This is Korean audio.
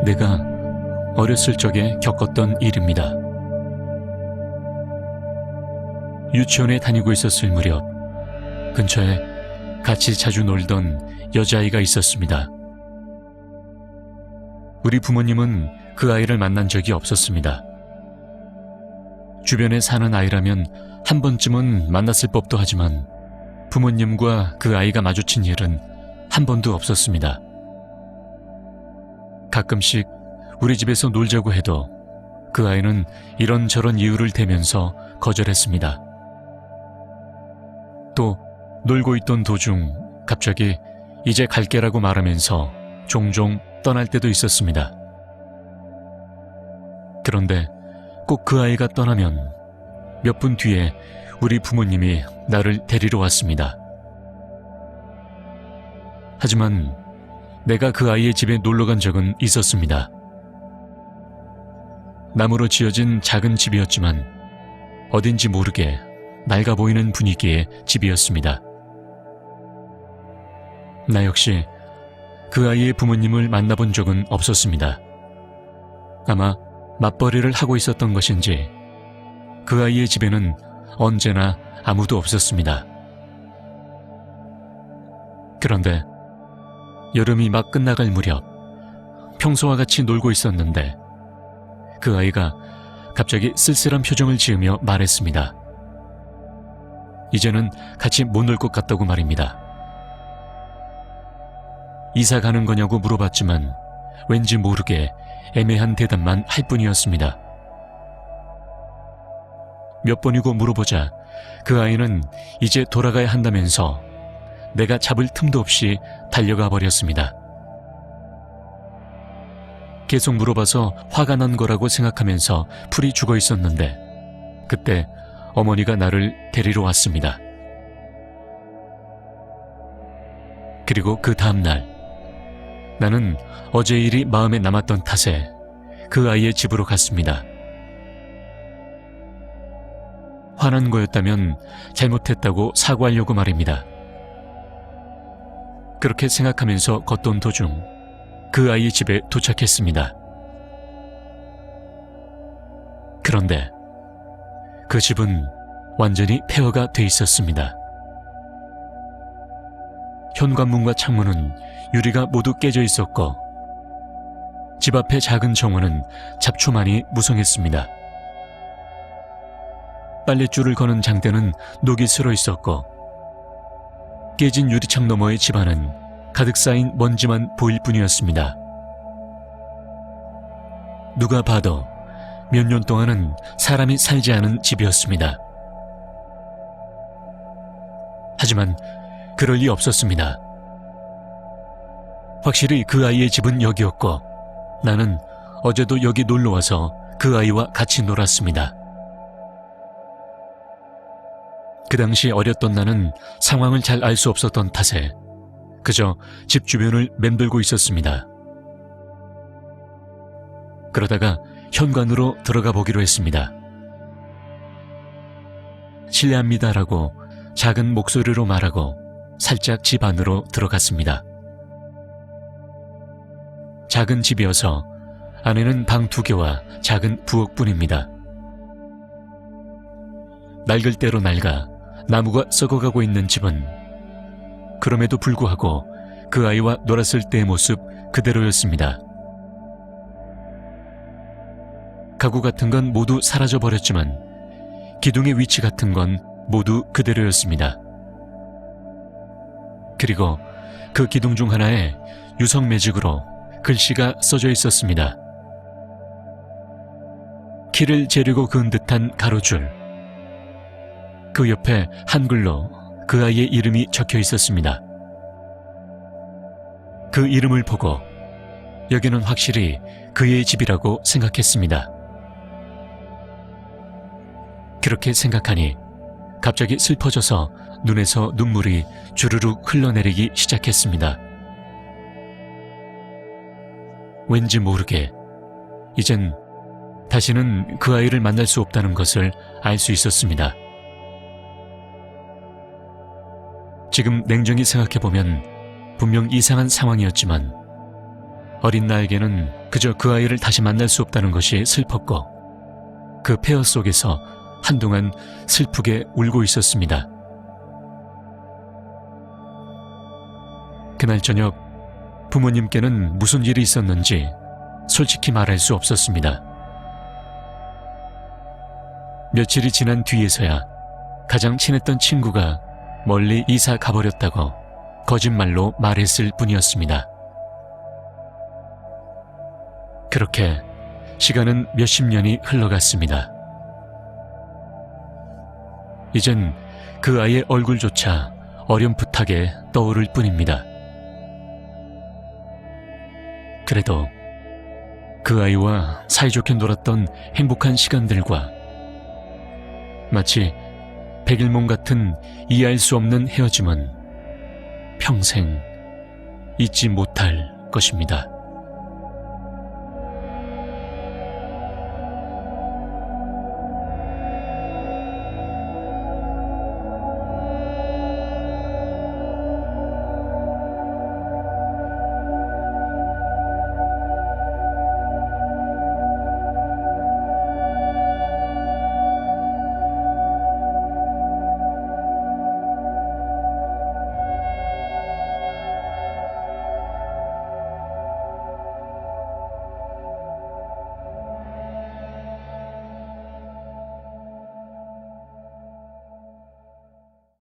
내가 어렸을 적에 겪었던 일입니다. 유치원에 다니고 있었을 무렵 근처에 같이 자주 놀던 여자아이가 있었습니다. 우리 부모님은 그 아이를 만난 적이 없었습니다. 주변에 사는 아이라면 한 번쯤은 만났을 법도 하지만 부모님과 그 아이가 마주친 일은 한 번도 없었습니다. 가끔씩 우리 집에서 놀자고 해도 그 아이는 이런저런 이유를 대면서 거절했습니다. 또 놀고 있던 도중 갑자기 이제 갈게라고 말하면서 종종 떠날 때도 있었습니다. 그런데 꼭 그 아이가 떠나면 몇 분 뒤에 우리 부모님이 나를 데리러 왔습니다. 하지만 내가 그 아이의 집에 놀러 간 적은 있었습니다. 나무로 지어진 작은 집이었지만 어딘지 모르게 낡아 보이는 분위기의 집이었습니다. 나 역시 그 아이의 부모님을 만나본 적은 없었습니다. 아마 맞벌이를 하고 있었던 것인지 그 아이의 집에는 언제나 아무도 없었습니다. 그런데 여름이 막 끝나갈 무렵 평소와 같이 놀고 있었는데 그 아이가 갑자기 쓸쓸한 표정을 지으며 말했습니다. 이제는 같이 못 놀 것 같다고 말입니다. 이사 가는 거냐고 물어봤지만 왠지 모르게 애매한 대답만 할 뿐이었습니다. 몇 번이고 물어보자 그 아이는 이제 돌아가야 한다면서 내가 잡을 틈도 없이 달려가 버렸습니다. 계속 물어봐서 화가 난 거라고 생각하면서 풀이 죽어 있었는데 그때 어머니가 나를 데리러 왔습니다. 그리고 그 다음날 나는 어제 일이 마음에 남았던 탓에 그 아이의 집으로 갔습니다. 화난 거였다면 잘못했다고 사과하려고 말입니다. 그렇게 생각하면서 걷던 도중 그 아이의 집에 도착했습니다. 그런데 그 집은 완전히 폐허가 돼 있었습니다. 현관문과 창문은 유리가 모두 깨져 있었고 집 앞의 작은 정원은 잡초만이 무성했습니다. 빨랫줄을 거는 장대는 녹이 슬어 있었고 깨진 유리창 너머의 집안은 가득 쌓인 먼지만 보일 뿐이었습니다. 누가 봐도 몇 년 동안은 사람이 살지 않은 집이었습니다. 하지만 그럴 리 없었습니다. 확실히 그 아이의 집은 여기였고 나는 어제도 여기 놀러와서 그 아이와 같이 놀았습니다. 그 당시 어렸던 나는 상황을 잘 알 수 없었던 탓에 그저 집 주변을 맴돌고 있었습니다. 그러다가 현관으로 들어가 보기로 했습니다. 실례합니다라고 작은 목소리로 말하고 살짝 집 안으로 들어갔습니다. 작은 집이어서 안에는 방 2개와 작은 부엌뿐입니다. 낡을 대로 낡아 나무가 썩어가고 있는 집은 그럼에도 불구하고 그 아이와 놀았을 때의 모습 그대로였습니다. 가구 같은 건 모두 사라져버렸지만 기둥의 위치 같은 건 모두 그대로였습니다. 그리고 그 기둥 중 하나에 유성 매직으로 글씨가 써져 있었습니다. 키를 재려고 그은 듯한 가로줄. 그 옆에 한글로 그 아이의 이름이 적혀 있었습니다. 그 이름을 보고 여기는 확실히 그의 집이라고 생각했습니다. 그렇게 생각하니 갑자기 슬퍼져서 눈에서 눈물이 주르륵 흘러내리기 시작했습니다. 왠지 모르게 이젠 다시는 그 아이를 만날 수 없다는 것을 알 수 있었습니다. 지금 냉정히 생각해보면 분명 이상한 상황이었지만 어린 나에게는 그저 그 아이를 다시 만날 수 없다는 것이 슬펐고 그 폐허 속에서 한동안 슬프게 울고 있었습니다. 그날 저녁 부모님께는 무슨 일이 있었는지 솔직히 말할 수 없었습니다. 며칠이 지난 뒤에서야 가장 친했던 친구가 멀리 이사 가버렸다고 거짓말로 말했을 뿐이었습니다. 그렇게 시간은 몇십 년이 흘러갔습니다. 이젠 그 아이의 얼굴조차 어렴풋하게 떠오를 뿐입니다. 그래도 그 아이와 사이좋게 놀았던 행복한 시간들과 마치 백일몽 같은 이해할 수 없는 헤어짐은 평생 잊지 못할 것입니다.